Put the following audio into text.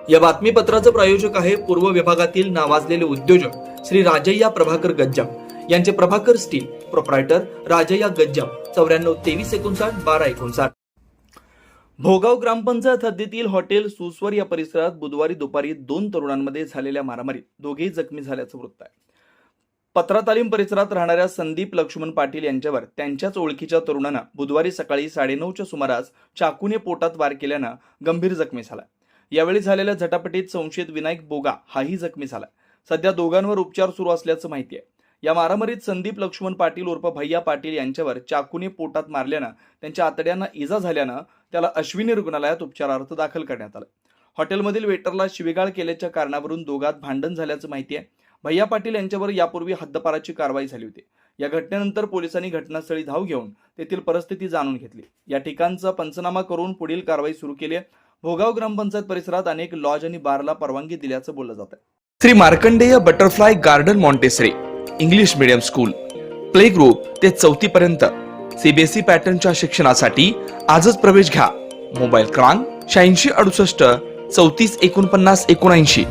या बातमीपत्राचे प्रायोजक आहे पूर्व विभागातील नावाजलेले उद्योजक श्री राजय्या प्रभाकर गज्जाम यांचे प्रभाकर स्टील, प्रोप्रायटर राजय्या गज्जाम, 94 2359 1259. भोगाव ग्रामपंचायत हद्दीतील हॉटेल सुस्वर या परिसरात बुधवारी दुपारी 2 तरुणांमध्ये झालेल्या मारामारीत दोघेही जखमी झाल्याचं वृत्त आहे. पत्रा तालीम परिसरात राहणाऱ्या संदीप लक्ष्मण पाटील यांच्यावर त्यांच्याच ओळखीच्या तरुणानं बुधवारी सकाळी 9:30च्या सुमारास चाकूने पोटात वार केल्यानं गंभीर जखमी झाला. यावेळी झालेल्या झटापटीत संशयित विनायक बोगा हाही जखमी झाला. सध्या दोघांवर उपचार सुरू असल्याचं माहिती आहे. या मारामारीत संदीप लक्ष्मण पाटील उर्फ भैया पाटील यांच्यावर चाकूने पोटात मारल्यानं त्यांच्या आतड्यांना इजा झाल्यानं त्याला अश्विनी रुग्णालयात उपचारार्थ दाखल करण्यात आलं. हॉटेलमधील वेटरला शिवीगाळ केल्याच्या कारणावरून दोघात भांडण झाल्याचं माहिती आहे. भैया पाटील यांच्यावर यापूर्वी हद्दपाराची कारवाई झाली होती. या घटनेनंतर पोलिसांनी घटनास्थळी धाव घेऊन तेथील परिस्थिती जाणून घेतली. या ठिकाणचा पंचनामा करून पुढील कारवाई सुरू केली आहे. भोगाव ग्रामपंचायत परिसरात अनेक लॉज आणि बारला परवानगी दिल्याचं बोललं जात आहे. Shri Markandey butterfly garden Montessori English medium school play group ते 4थी पर्यंत सीबीएसई पॅटर्नच्या शिक्षणासाठी आजच प्रवेश घ्या. मोबाईल क्रमांक 8668 34 49 79.